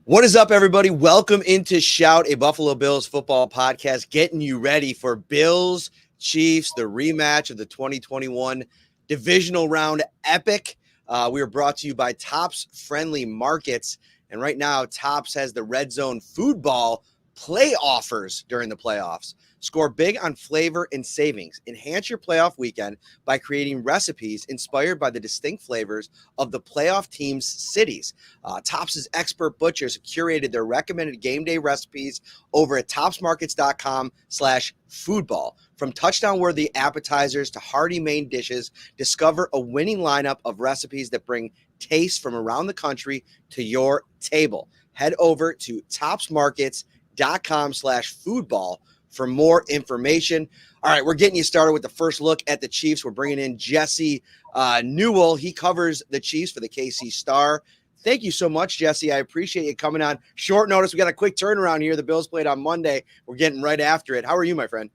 What is up, everybody? Welcome into Shout, a Buffalo Bills football podcast, getting you ready for Bills Chiefs, the rematch of the 2021 divisional round epic. We are brought to you by Tops Friendly Markets. And right now, Tops has the Red Zone Food Ball play offers during the playoffs. Score big on flavor and savings. Enhance your playoff weekend by creating recipes inspired by the distinct flavors of the playoff team's cities. Tops' expert butchers have curated their recommended game day recipes over at topsmarkets.com/foodball. From touchdown-worthy appetizers to hearty main dishes, discover a winning lineup of recipes that bring taste from around the country to your table. Head over to topsmarkets.com/foodball for more information. All right, we're getting you started with the first look at the Chiefs. We're bringing in Jesse Newell. He covers the Chiefs for the KC Star. Thank you so much, Jesse. I appreciate you coming on short notice. We got a quick turnaround here. The Bills played on Monday. We're getting right after it. How are you, my friend?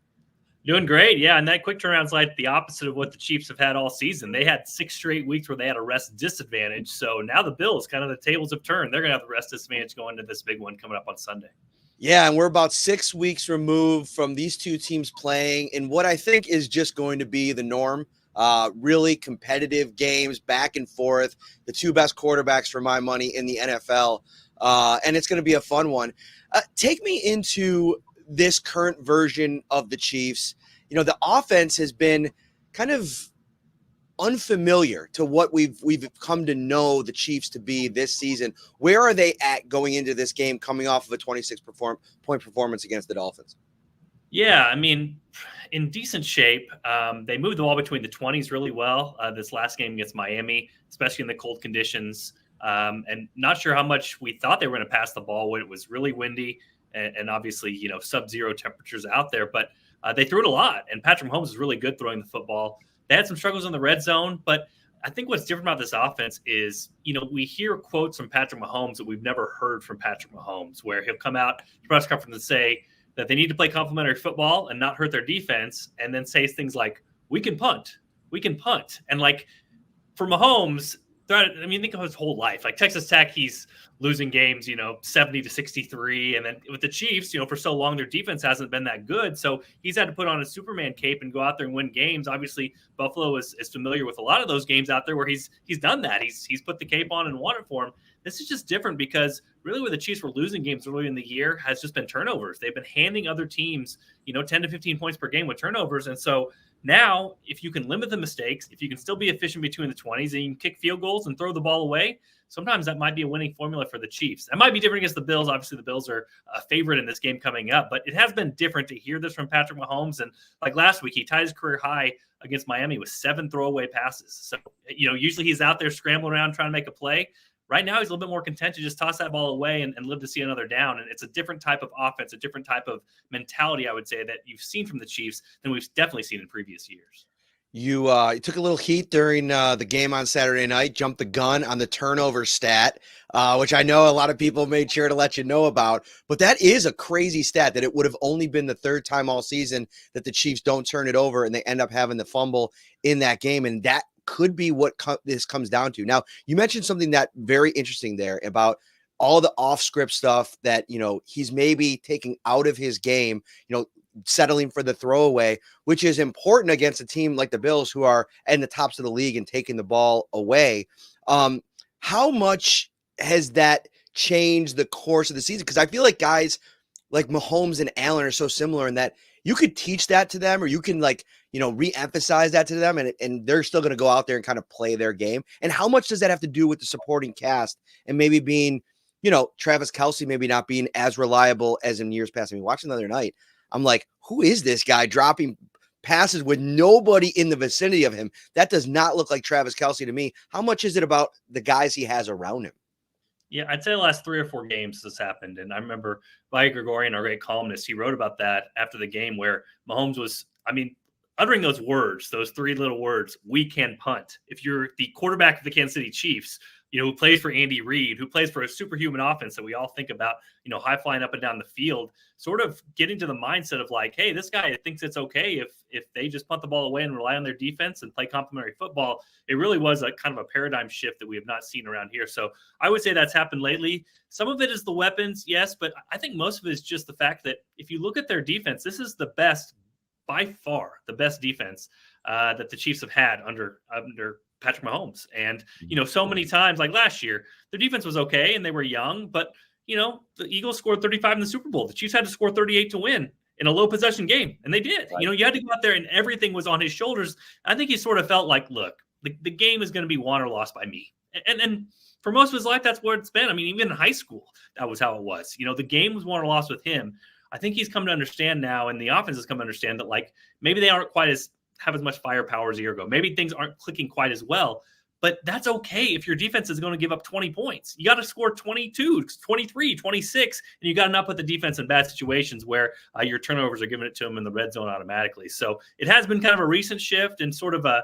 Doing great. Yeah, and that quick turnaround's like the opposite of what the Chiefs have had all season. They had 6 straight weeks where they had a rest disadvantage. So now the Bills, kind of the tables have turned. They're going to have the rest disadvantage going into this big one coming up on Sunday. Yeah, and we're about 6 weeks removed from these two teams playing in what I think is just going to be the norm. Really competitive games back and forth. The two best quarterbacks for my money in the NFL. And it's going to be a fun one. Take me into this current version of the Chiefs. You know, the offense has been kind of unfamiliar to what we've come to know the Chiefs to be this season. Where are they at going into this game, coming off of a 26-point performance against the Dolphins? Yeah, I mean, in decent shape. They moved the ball between the 20s really well this last game against Miami, especially in the cold conditions. And not sure how much we thought they were going to pass the ball when it was really windy and obviously, you know, sub-zero temperatures out there. But they threw it a lot, and Patrick Mahomes is really good throwing the football. They had some struggles in the red zone, but I think what's different about this offense is, you know, we hear quotes from Patrick Mahomes that we've never heard from Patrick Mahomes, where he'll come out to press conference and say that they need to play complementary football and not hurt their defense, and then say things like, we can punt. And like for Mahomes, I mean, think of his whole life. Like Texas Tech, he's losing games, 70-63. And then with the Chiefs, for so long, their defense hasn't been that good. So he's had to put on a Superman cape and go out there and win games. Obviously, Buffalo is familiar with a lot of those games out there where he's done that. He's put the cape on and won it for him. This is just different because really where the Chiefs were losing games early in the year has just been turnovers. They've been handing other teams, 10 to 15 points per game with turnovers. And so now, if you can limit the mistakes, if you can still be efficient between the 20s and you can kick field goals and throw the ball away, sometimes that might be a winning formula for the Chiefs. That might be different against the Bills. Obviously, the Bills are a favorite in this game coming up, but it has been different to hear this from Patrick Mahomes. And like last week, he tied his career high against Miami with 7 throwaway passes. So, usually he's out there scrambling around trying to make a play. Right now, he's a little bit more content to just toss that ball away and live to see another down. And it's a different type of offense, a different type of mentality, I would say, that you've seen from the Chiefs than we've definitely seen in previous years. You took a little heat during the game on Saturday night, jumped the gun on the turnover stat, which I know a lot of people made sure to let you know about. But that is a crazy stat that it would have only been the 3rd time all season that the Chiefs don't turn it over and they end up having the fumble in that game. And that could be what this comes down to. Now, you mentioned something that very interesting there about all the off-script stuff that, he's maybe taking out of his game, settling for the throwaway, which is important against a team like the Bills who are in the tops of the league and taking the ball away. How much has that changed the course of the season? Because I feel like guys like Mahomes and Allen are so similar in that you could teach that to them, or you can re-emphasize that to them, and they're still going to go out there and kind of play their game. And how much does that have to do with the supporting cast and maybe being, Travis Kelce maybe not being as reliable as in years past? I mean, watching the other night, I'm like, who is this guy dropping passes with nobody in the vicinity of him? That does not look like Travis Kelce to me. How much is it about the guys he has around him? Yeah, I'd say the last 3 or 4 games this happened. And I remember Mike Gregorian, our great columnist, he wrote about that after the game where Mahomes was, uttering those words, those three little words, we can punt. If you're the quarterback of the Kansas City Chiefs, who plays for Andy Reid, who plays for a superhuman offense that we all think about, high flying up and down the field, sort of getting to the mindset of like, hey, this guy thinks it's okay if they just punt the ball away and rely on their defense and play complementary football. It really was a kind of a paradigm shift that we have not seen around here. So I would say that's happened lately. Some of it is the weapons, yes, but I think most of it is just the fact that if you look at their defense, this is the best, by far the best defense that the Chiefs have had under Patrick Mahomes. And, so many times, like last year, their defense was okay and they were young, but, the Eagles scored 35 in the Super Bowl. The Chiefs had to score 38 to win in a low possession game. And they did. Right. You had to go out there and everything was on his shoulders. I think he sort of felt like, look, the game is going to be won or lost by me. And for most of his life, that's where it's been. I mean, even in high school, that was how it was. The game was won or lost with him. I think he's come to understand now, and the offense has come to understand that, like, maybe they aren't have as much firepower as a year ago. Maybe things aren't clicking quite as well, but that's okay if your defense is going to give up 20 points. You got to score 22, 23, 26, and you got to not put the defense in bad situations where your turnovers are giving it to them in the red zone automatically. So it has been kind of a recent shift and sort of a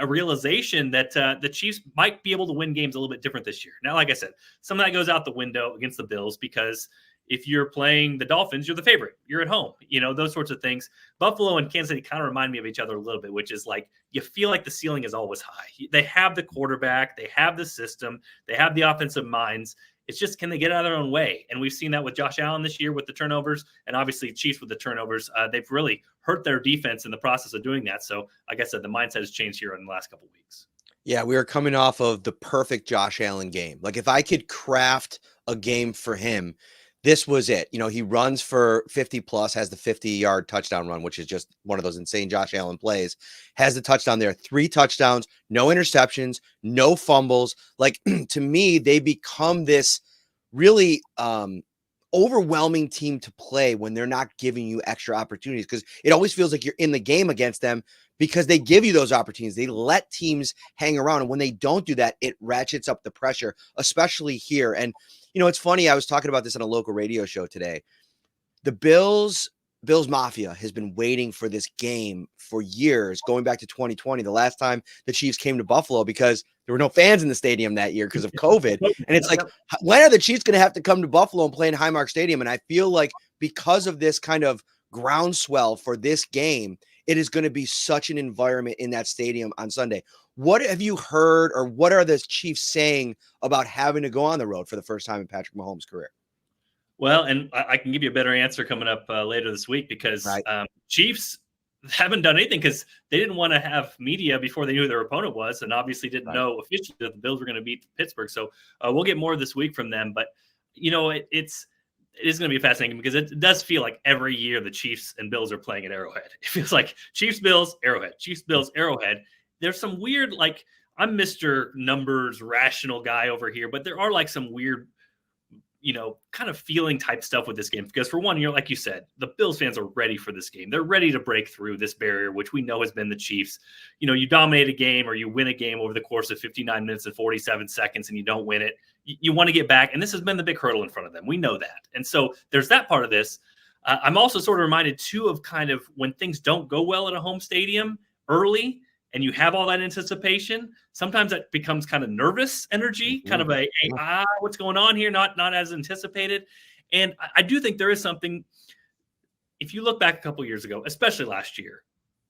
realization that the Chiefs might be able to win games a little bit different this year. Now, like I said, some of that goes out the window against the Bills because if you're playing the Dolphins, you're the favorite. You're at home, those sorts of things. Buffalo and Kansas City kind of remind me of each other a little bit, which is like you feel like the ceiling is always high. They have the quarterback. They have the system. They have the offensive minds. It's just, can they get out of their own way? And we've seen that with Josh Allen this year with the turnovers, and obviously Chiefs with the turnovers. They've really hurt their defense in the process of doing that. So, like I said, the mindset has changed here in the last couple of weeks. Yeah, we are coming off of the perfect Josh Allen game. Like, if I could craft a game for him, this was it. He runs for 50 plus, has the 50-yard touchdown run, which is just one of those insane Josh Allen plays, has the touchdown there, 3 touchdowns, no interceptions, no fumbles. Like, to me, they become this really overwhelming team to play when they're not giving you extra opportunities, because it always feels like you're in the game against them because they give you those opportunities. They let teams hang around. And when they don't do that, it ratchets up the pressure, especially here. And it's funny. I was talking about this on a local radio show today. The Bills Mafia has been waiting for this game for years, going back to 2020, the last time the Chiefs came to Buffalo, because there were no fans in the stadium that year because of COVID. And it's like, when are the Chiefs going to have to come to Buffalo and play in Highmark Stadium? And I feel like because of this kind of groundswell for this game, it is going to be such an environment in that stadium on Sunday. What have you heard, or what are the Chiefs saying about having to go on the road for the first time in Patrick Mahomes' career? Well, and I can give you a better answer coming up later this week, because Chiefs haven't done anything because they didn't want to have media before they knew who their opponent was, and obviously didn't know officially that the Bills were going to beat Pittsburgh. So we'll get more this week from them. But, it is going to be fascinating because it does feel like every year the Chiefs and Bills are playing at Arrowhead. It feels like Chiefs, Bills, Arrowhead, Chiefs, Bills, Arrowhead. There's some weird, like, I'm Mr. Numbers rational guy over here, but there are like some weird, kind of feeling type stuff with this game. Because for one, like you said, the Bills fans are ready for this game. They're ready to break through this barrier, which we know has been the Chiefs. You dominate a game or you win a game over the course of 59 minutes and 47 seconds and you don't win it. You want to get back. And this has been the big hurdle in front of them. We know that. And so there's that part of this. I'm also sort of reminded too of kind of when things don't go well at a home stadium early, and you have all that anticipation, sometimes that becomes kind of nervous energy, kind of what's going on here? Not as anticipated. And I do think there is something, if you look back a couple of years ago, especially last year,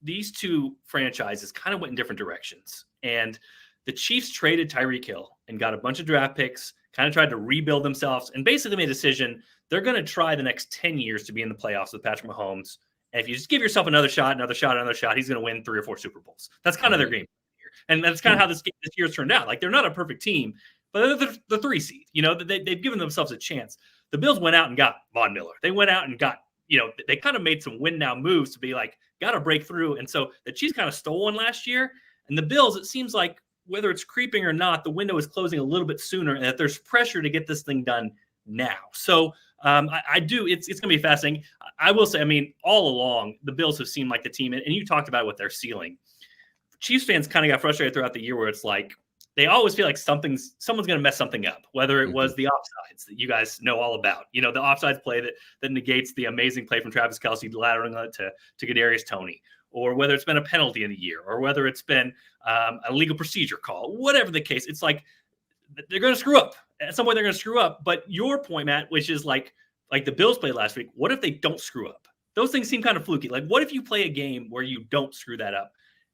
these two franchises kind of went in different directions. And the Chiefs traded Tyreek Hill and got a bunch of draft picks, kind of tried to rebuild themselves, and basically made a decision they're going to try the next 10 years to be in the playoffs with Patrick Mahomes. And if you just give yourself another shot, he's going to win 3 or 4 Super Bowls. That's kind of their game here. And that's kind of how this year's turned out. Like, they're not a perfect team, but they're the 3 seed. They've given themselves a chance. The Bills went out and got Von Miller. They went out and got, they kind of made some win now moves to be like, got to break through. And so the Chiefs kind of stole one last year. And the Bills, it seems like, whether it's creeping or not, the window is closing a little bit sooner, and that there's pressure to get this thing done now. So I do. It's going to be fascinating. I will say, I mean, all along, the Bills have seemed like the team, and you talked about with their ceiling. Chiefs fans kind of got frustrated throughout the year where it's like they always feel like someone's going to mess something up, whether it was Mhm. the offsides that you guys know all about. The offsides play that negates the amazing play from Travis Kelce latering it to Kadarius Toney, or whether it's been a penalty in the year, or whether it's been a legal procedure call, whatever the case. It's like they're going to screw up. At some point, they're going to screw up. But your point, Matt, which is like the Bills played last week, what if they don't screw up? Those things seem kind of fluky. Like, what if you play a game where you don't screw that up?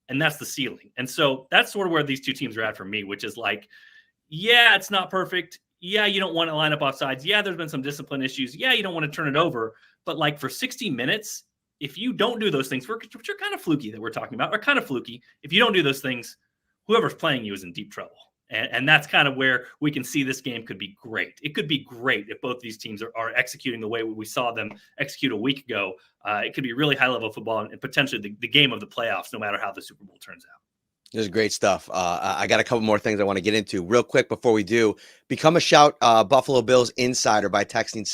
And that's the ceiling. And so that's sort of where these two teams are at for me, which is like, yeah, it's not perfect. Yeah, you don't want to line up offsides. Yeah, there's been some discipline issues. Yeah, you don't want to turn it over. But like for 60 minutes, if you don't do those things, which are kind of fluky that we're talking about, are kind of fluky. If you don't do those things, whoever's playing you is in deep trouble. And that's kind of where we can see this game could be great. It could be great if both these teams are executing the way we saw them execute a week ago. It could be really high-level football and potentially the game of the playoffs, no matter how the Super Bowl turns out. This is great stuff. I got a couple more things I want to get into real quick before we do. Become a Shout Buffalo Bills insider by texting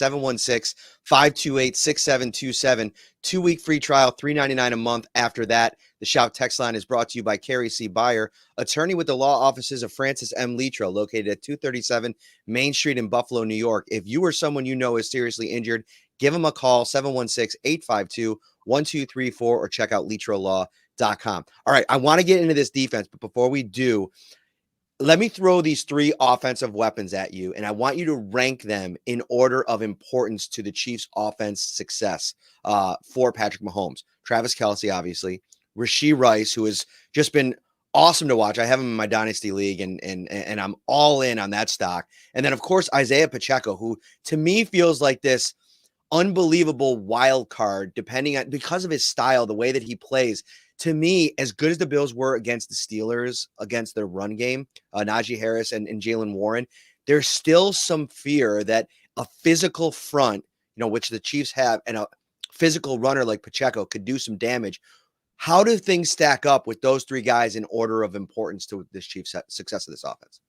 716-528-6727. 2-week free trial, $3.99 a month. After that, the Shout text line is brought to you by Carrie C. Beyer, attorney with the law offices of Francis M. Litro, located at 237 Main Street in Buffalo, New York. If you or someone you know is seriously injured, give them a call, 716-852-1234, or check out litrolaw.com. All right, I want to get into this defense, but before we do, let me throw these three offensive weapons at you, and I want you to rank them in order of importance to the Chiefs' offense success for Patrick Mahomes. Travis Kelce, obviously. Rashee Rice, who has just been awesome to watch. I have him in my Dynasty League, and I'm all in on that stock. And then, of course, Isaiah Pacheco, who to me feels like this unbelievable wild card, because of his style, the way that he plays. To me, as good as the Bills were against the Steelers, against their run game, Najee Harris and Jaylen Warren, there's still some fear that a physical front, which the Chiefs have, and a physical runner like Pacheco could do some damage. How do things stack up with those three guys in order of importance to this Chiefs' success of this offense?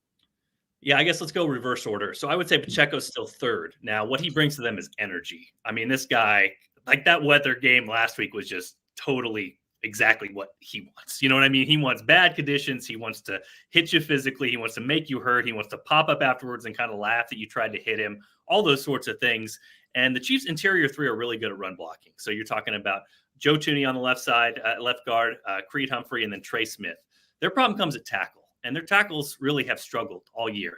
Yeah, I guess let's go reverse order. So I would say Pacheco's still third. Now, what he brings to them is energy. I mean, this guy, like that weather game last week was just totally exactly what he wants. You know what I mean? He wants bad conditions. He wants to hit you physically. He wants to make you hurt. He wants to pop up afterwards and kind of laugh that you tried to hit him, all those sorts of things. And the Chiefs' interior three are really good at run blocking. So you're talking about Joe Thuney on the left side, left guard, Creed Humphrey, and then Trey Smith. Their problem comes at tackle, and their tackles really have struggled all year.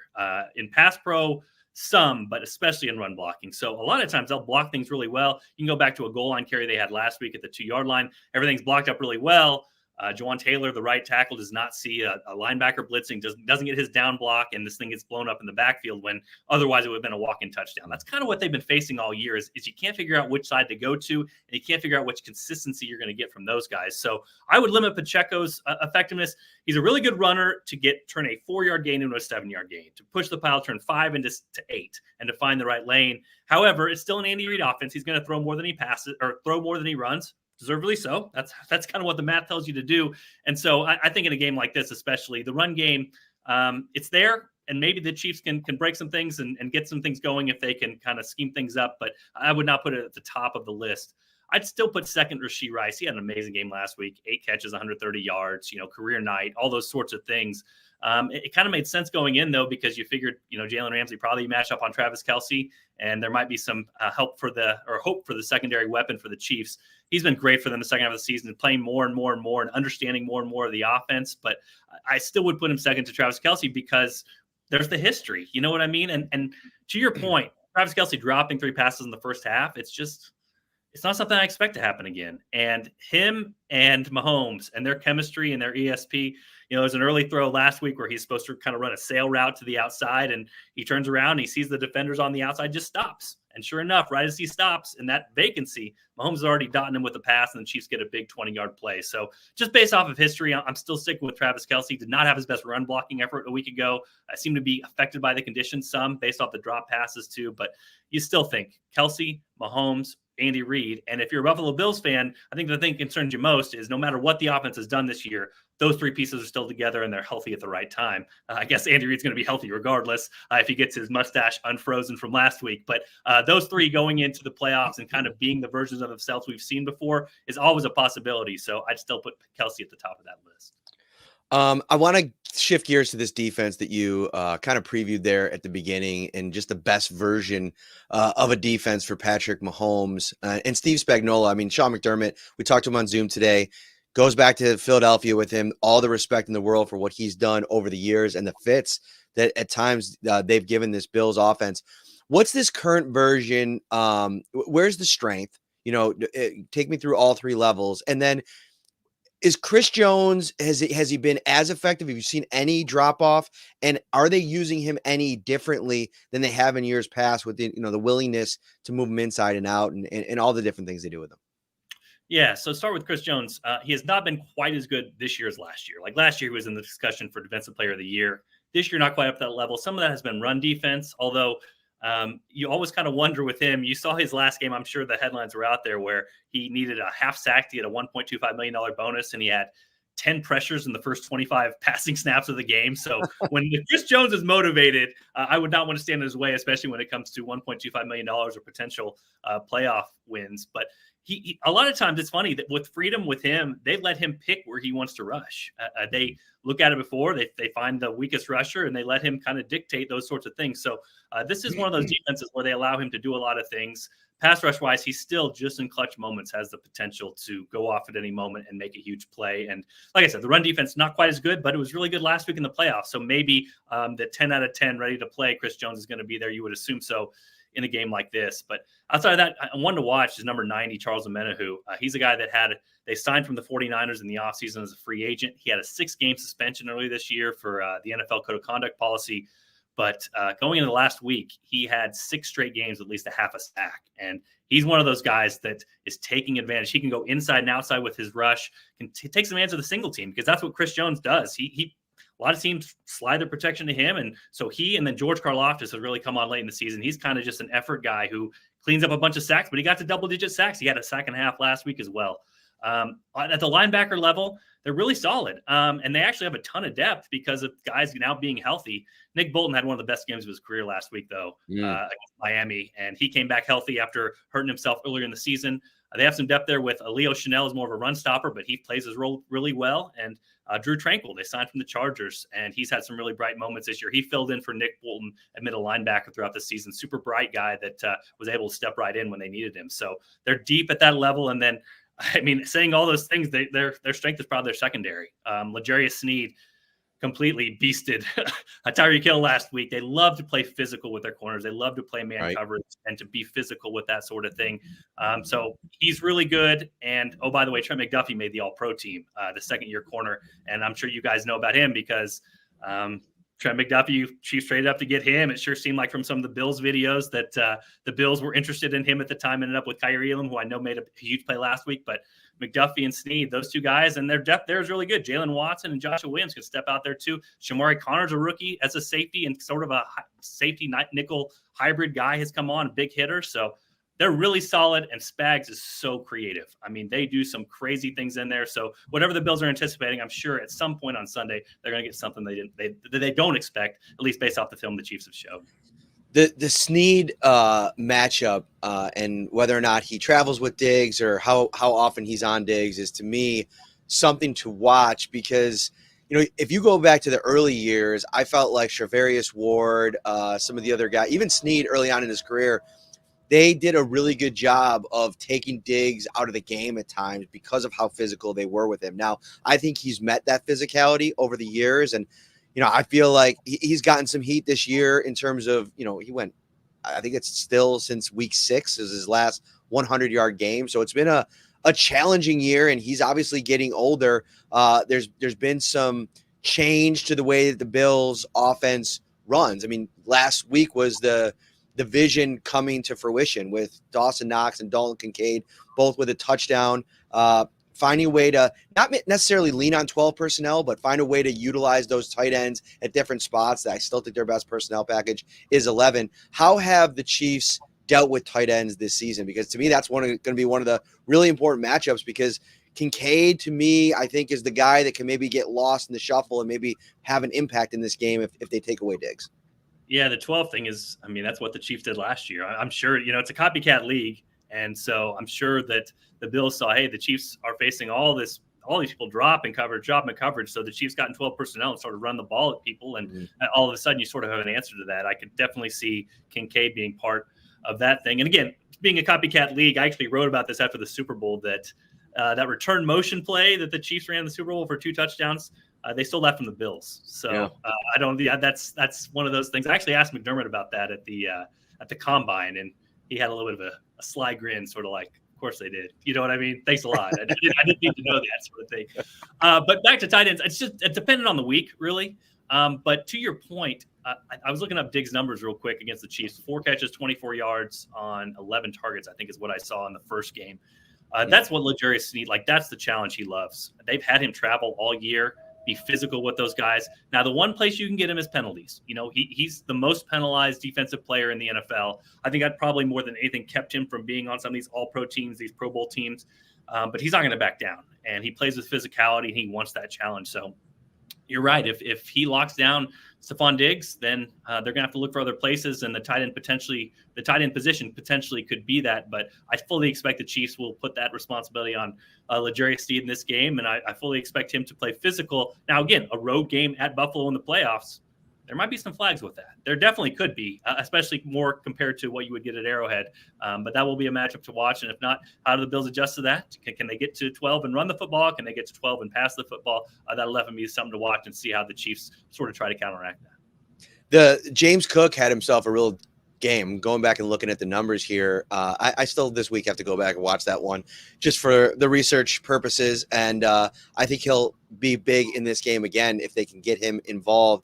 In pass pro, some, but especially in run blocking. So a lot of times they'll block things really well. You can go back to a goal line carry they had last week at the 2-yard line. Everything's blocked up really well. Juwan Taylor, the right tackle, does not see a linebacker blitzing, doesn't get his down block, and this thing gets blown up in the backfield when otherwise it would have been a walk-in touchdown. That's kind of what they've been facing all year is you can't figure out which side to go to, and you can't figure out which consistency you're going to get from those guys. So I would limit Pacheco's effectiveness. He's a really good runner to turn a 4-yard gain into a 7-yard gain, to push the pile, turn 5 into 8, and to find the right lane. However, it's still an Andy Reid offense. He's going to throw more than he passes or throw more than he runs. Deservedly so. That's kind of what the math tells you to do. And so I think in a game like this, especially the run game, it's there. And maybe the Chiefs can break some things and get some things going if they can kind of scheme things up. But I would not put it at the top of the list. I'd still put second Rashee Rice. He had an amazing game last week, 8 catches, 130 yards, career night, all those sorts of things. It kind of made sense going in, though, because you figured, Jalen Ramsey probably match up on Travis Kelce, and there might be some hope for the secondary weapon for the Chiefs. He's been great for them the second half of the season, playing more and more and more and understanding more and more of the offense. But I still would put him second to Travis Kelce because there's the history. You know what I mean? And to your point, Travis Kelce dropping 3 passes in the first half, it's not something I expect to happen again. And him and Mahomes and their chemistry and their ESP, there's an early throw last week where he's supposed to kind of run a sail route to the outside, and he turns around and he sees the defenders on the outside, just stops. And sure enough, right as he stops in that vacancy, Mahomes has already dotted him with a pass, and the Chiefs get a big 20-yard play. So just based off of history, I'm still sticking with Travis Kelce. Did not have his best run blocking effort a week ago. I seem to be affected by the conditions some based off the drop passes too. But you still think Kelce, Mahomes, Andy Reid. And if you're a Buffalo Bills fan, I think the thing that concerns you most is no matter what the offense has done this year, those 3 pieces are still together and they're healthy at the right time. I guess Andy Reid's going to be healthy regardless if he gets his mustache unfrozen from last week. But those 3 going into the playoffs and kind of being the versions of themselves we've seen before is always a possibility. So I'd still put Kelce at the top of that list. I want to shift gears to this defense that you kind of previewed there at the beginning, and just the best version of a defense for Patrick Mahomes and Steve Spagnuolo. I mean, Sean McDermott, we talked to him on Zoom today, goes back to Philadelphia with him. All the respect in the world for what he's done over the years and the fits that at times they've given this Bills offense. What's this current version? Where's the strength? Take me through all three levels, and then is Chris Jones, has he been as effective? Have you seen any drop off? And are they using him any differently than they have in years past with the willingness to move him inside and out and all the different things they do with him? Yeah, so start with Chris Jones. He has not been quite as good this year as last year. Like last year, he was in the discussion for Defensive Player of the Year. This year, not quite up to that level. Some of that has been run defense, although you always kind of wonder with him. You saw his last game. I'm sure the headlines were out there where he needed a half sack to get a $1.25 million bonus, and he had 10 pressures in the first 25 passing snaps of the game. So when Chris Jones is motivated, I would not want to stand in his way, especially when it comes to $1.25 million or potential playoff wins. But he a lot of times it's funny that with freedom with him, they let him pick where he wants to rush. They look at it before, they find the weakest rusher, and they let him kind of dictate those sorts of things. So this is one of those defenses where they allow him to do a lot of things. Pass rush wise, he's still just in clutch moments has the potential to go off at any moment and make a huge play. And like I said, the run defense not quite as good, but it was really good last week in the playoffs. So maybe the 10 out of 10 ready to play, Chris Jones is going to be there. You would assume so in a game like this. But outside of that, one to watch is number 90, Charles Omenihu. He's a guy that they signed from the 49ers in the offseason as a free agent. He had a 6-game suspension earlier this year for the NFL Code of Conduct policy. But going into the last week, he had 6 straight games, at least a half a sack. And he's one of those guys that is taking advantage. He can go inside and outside with his rush, can take some advantage of the single team, because that's what Chris Jones does. He a lot of teams slide their protection to him. And so and then George Karlaftis has really come on late in the season. He's kind of just an effort guy who cleans up a bunch of sacks, but he got to double-digit sacks. He had a sack and a half last week as well. At the linebacker level, they're really solid. And they actually have a ton of depth because of guys now being healthy. Nick Bolton had one of the best games of his career last week, though, against Miami. And he came back healthy after hurting himself earlier in the season. They have some depth there with Leo Chanel is more of a run stopper, but he plays his role really well. And Drew Tranquil, they signed from the Chargers, and he's had some really bright moments this year. He filled in for Nick Bolton at middle linebacker throughout the season. Super bright guy that was able to step right in when they needed him. So they're deep at that level. And then, I mean, saying all those things, their strength is probably their secondary. L'Jarius Sneed completely beasted Tyreek Hill last week. They love to play physical with their corners. They love to play man coverage and to be physical with that sort of thing. So he's really good. And, oh, by the way, Trent McDuffie made the All-Pro team, the second-year corner. And I'm sure you guys know about him because Trent McDuffie, Chiefs traded up to get him. It sure seemed like from some of the Bills videos that the Bills were interested in him at the time, ended up with Kyrie Elam, who I know made a huge play last week. But McDuffie and Sneed, those two guys, and their depth there is really good. Jalen Watson and Joshua Williams could step out there too. Shamari Connor's a rookie as a safety and sort of a safety nickel hybrid guy has come on, a big hitter. So they're really solid, and Spags is so creative. I mean, they do some crazy things in there. So whatever the Bills are anticipating, I'm sure at some point on Sunday they're going to get something they don't expect, at least based off the film the Chiefs have showed. The Sneed matchup and whether or not he travels with Diggs or how often he's on Diggs is, to me, something to watch because, if you go back to the early years, I felt like Charvarius Ward, some of the other guys, even Sneed early on in his career, they did a really good job of taking Diggs out of the game at times because of how physical they were with him. Now, I think he's met that physicality over the years, and I feel like he's gotten some heat this year in terms of, he went, I think it's still since week 6 is his last 100-yard game. So it's been a challenging year, and he's obviously getting older. There's been some change to the way that the Bills offense runs. I mean, last week was the vision coming to fruition with Dawson Knox and Dalton Kincaid, both with a touchdown. Finding a way to not necessarily lean on 12 personnel, but find a way to utilize those tight ends at different spots. I still think their best personnel package is 11. How have the Chiefs dealt with tight ends this season? Because to me, that's going to be one of the really important matchups, because Kincaid, to me, I think is the guy that can maybe get lost in the shuffle and maybe have an impact in this game if they take away Diggs. Yeah, the 12 thing is, I mean, that's what the Chiefs did last year. I'm sure, it's a copycat league. And so I'm sure that the Bills saw, hey, the Chiefs are facing all this all these people drop in coverage. So the Chiefs got in 12 personnel and started running the ball at people. And all of a sudden you sort of have an answer to that. I could definitely see Kincaid being part of that thing. And again, being a copycat league, I actually wrote about this after the Super Bowl that that return motion play that the Chiefs ran in the Super Bowl for 2 touchdowns, they stole that from the Bills. So I don't. Yeah, that's one of those things. I actually asked McDermott about that at the combine, and he had a little bit of a sly grin, sort of like, "Of course they did." You know what I mean? Thanks a lot. I didn't need to know that sort of thing. But back to tight ends, it's dependent on the week, really. But to your point, I was looking up Diggs' numbers real quick against the Chiefs. 4 catches, 24 yards on 11 targets, I think is what I saw in the first game. That's what L'Jarius Sneed, like, that's the challenge he loves. They've had him travel all year, be physical with those guys. Now, the one place you can get him is penalties. You know, he's the most penalized defensive player in the NFL. I think that probably more than anything kept him from being on some of these all-pro teams, these Pro Bowl teams. But he's not going to back down. And he plays with physicality, and he wants that challenge. So you're right. If he locks down Stephon Diggs, then they're going to have to look for other places, and the tight end position potentially could be that. But I fully expect the Chiefs will put that responsibility on L'Jarius Sneed in this game, and I fully expect him to play physical. Now, again, a road game at Buffalo in the playoffs, there might be some flags with that. There definitely could be, especially more compared to what you would get at Arrowhead. But that will be a matchup to watch. And if not, how do the Bills adjust to that? Can they get to 12 and run the football? Can they get to 12 and pass the football? That'll definitely be something to watch and see how the Chiefs sort of try to counteract that. The James Cook had himself a real game. Going back and looking at the numbers here, I still this week have to go back and watch that one just for the research purposes. And I think he'll be big in this game again if they can get him involved,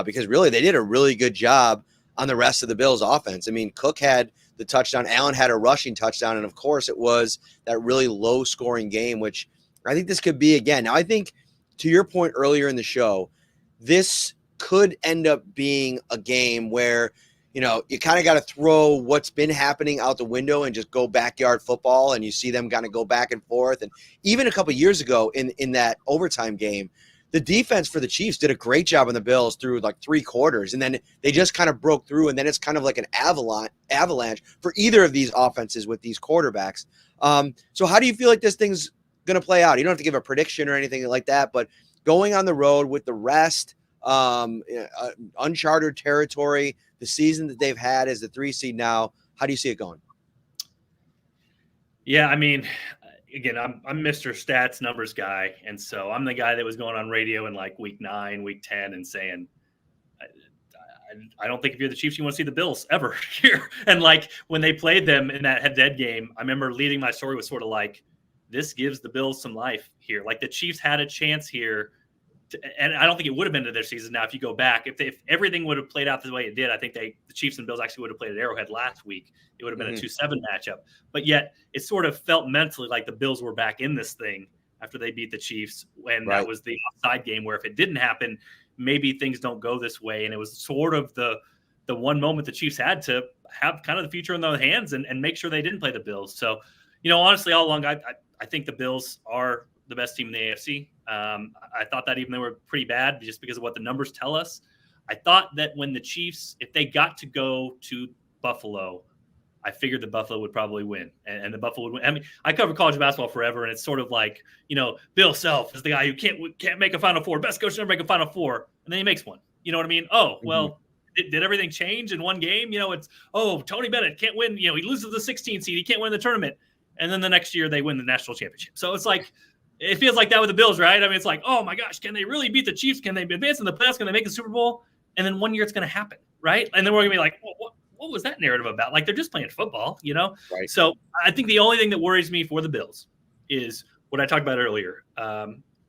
because really they did a really good job on the rest of the Bills offense. I mean, Cook had the touchdown, Allen had a rushing touchdown, and of course it was that really low scoring game, which I think this could be again. Now, I think to your point earlier in the show, this could end up being a game where, you know, you kind of got to throw what's been happening out the window and just go backyard football, and you see them kind of go back and forth. And even a couple of years ago in that overtime game, the defense for the Chiefs did a great job on the Bills through like 3 quarters, and then they just kind of broke through, and then it's kind of like an avalanche for either of these offenses with these quarterbacks. So how do you feel like this thing's going to play out? You don't have to give a prediction or anything like that, but going on the road with the rest, uncharted territory, the season that they've had as the 3 seed now, how do you see it going? Yeah, I mean, again, I'm Mr. Stats numbers guy, and so I'm the guy that was going on radio in like week 9, week 10, and saying, I don't think if you're the Chiefs, you want to see the Bills ever here. And like when they played them in that head-to-head game, I remember leading my story was sort of like, this gives the Bills some life here. Like the Chiefs had a chance here. And I don't think it would have been to their season. Now, if you go back, if everything would have played out the way it did, I think the Chiefs and Bills actually would have played at Arrowhead last week. It would have been a 2-7 matchup. But yet it sort of felt mentally like the Bills were back in this thing after they beat the Chiefs. And that was the offside game where if it didn't happen, maybe things don't go this way. And it was sort of the one moment the Chiefs had to have kind of the future in their hands and make sure they didn't play the Bills. So, you know, honestly, all along, I think the Bills are the best team in the AFC. I thought that even they were pretty bad just because of what the numbers tell us. I thought that when the Chiefs, if they got to go to Buffalo, I figured the Buffalo would probably win, and the Buffalo would win. I mean, I covered college basketball forever, and it's sort of like, you know, Bill Self is the guy who can't make a Final Four, best coach to never make a Final Four, and then he makes one. You know what I mean? Oh, well, did everything change in one game? You know, it's, Tony Bennett can't win. You know, he loses the 16 seed. He can't win the tournament. And then the next year they win the national championship. So it's like, it feels like that with the Bills, right? I mean, it's like, oh my gosh, can they really beat the Chiefs? Can they advance in the playoffs? Can they make the Super Bowl? And then one year it's going to happen, right? And then we're going to be like, well, what was that narrative about? Like, they're just playing football, you know? Right. So I think the only thing that worries me for the Bills is what I talked about earlier.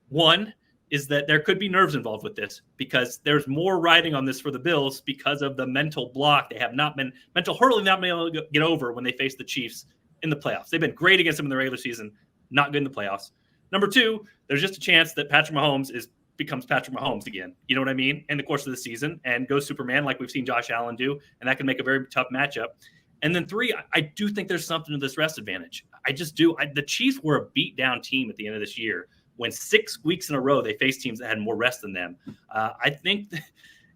One is that there could be nerves involved with this because there's more riding on this for the Bills because of the mental block. They have not been mental hurdle, not been able to get over when they face the Chiefs in the playoffs. They've been great against them in the regular season, not good in the playoffs. Number 2, there's just a chance that Patrick Mahomes becomes Patrick Mahomes again. You know what I mean? In the course of the season and goes Superman like we've seen Josh Allen do, and that can make a very tough matchup. And then 3, I do think there's something to this rest advantage. I just do. The Chiefs were a beat-down team at the end of this year when 6 weeks in a row they faced teams that had more rest than them. I think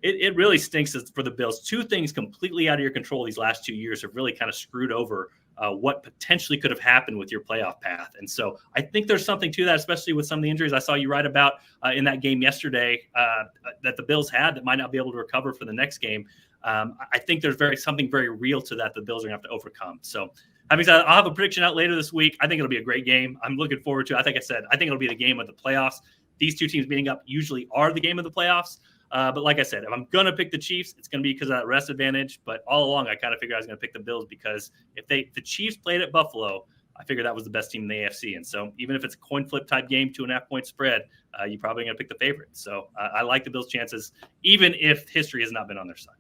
it really stinks for the Bills. 2 things completely out of your control these last 2 years have really kind of screwed over what potentially could have happened with your playoff path. And so I think there's something to that, especially with some of the injuries I saw you write about in that game yesterday that the Bills had that might not be able to recover for the next game. I think there's something very real to that the Bills are going to have to overcome. So having said that, I'll have a prediction out later this week. I think it'll be a great game. I'm looking forward to it. I think it'll be the game of the playoffs. These two teams meeting up usually are the game of the playoffs. But like I said, if I'm going to pick the Chiefs, it's going to be because of that rest advantage. But all along, I kind of figured I was going to pick the Bills because if the Chiefs played at Buffalo, I figured that was the best team in the AFC. And so even if it's a coin flip type game, 2.5-point spread, you're probably going to pick the favorite. So I like the Bills' chances, even if history has not been on their side.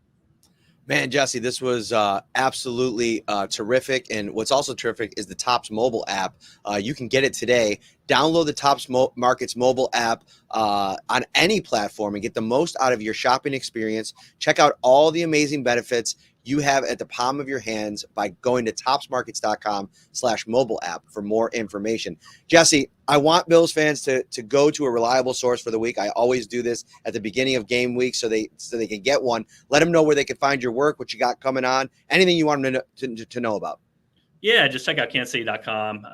Man, Jesse, this was absolutely terrific. And what's also terrific is the Topps mobile app. You can get it today. Download the Topps Markets mobile app on any platform and get the most out of your shopping experience. Check out all the amazing benefits you have at the palm of your hands by going to topsmarkets.com/mobile app for more information. Jesse, I want Bills fans to go to a reliable source for the week. I always do this at the beginning of game week so they can get one. Let them know where they can find your work, what you got coming on, anything you want them to know about. Yeah, just check out kansascity.com.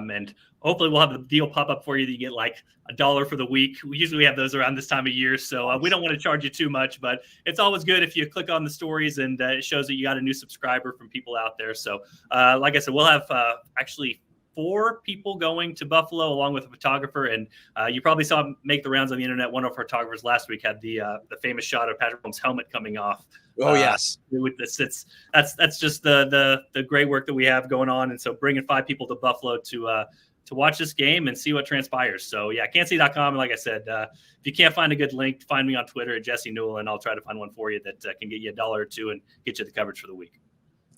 And hopefully we'll have the deal pop up for you that you get like $1 for the week. We have those around this time of year, so we don't want to charge you too much, but it's always good if you click on the stories and it shows that you got a new subscriber from people out there. So like I said, we'll have actually 4 people going to Buffalo along with a photographer. And you probably saw him make the rounds on the internet. One of our photographers last week had the famous shot of Patrick Mahomes' helmet coming off. Oh, yes. With this, that's just the great work that we have going on. And so bringing 5 people to Buffalo to watch this game and see what transpires. So yeah, kansascity.com. And like I said, if you can't find a good link, find me on Twitter at Jesse Newell, and I'll try to find one for you that can get you $1 or $2 and get you the coverage for the week.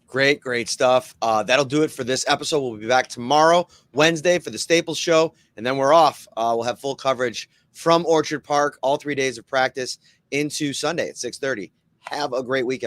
Great stuff. That'll do it for this episode. We'll be back tomorrow, Wednesday, for the Staples Show, and then we're off. We'll have full coverage from Orchard Park, all 3 days of practice into Sunday at 6:30. Have a great weekend.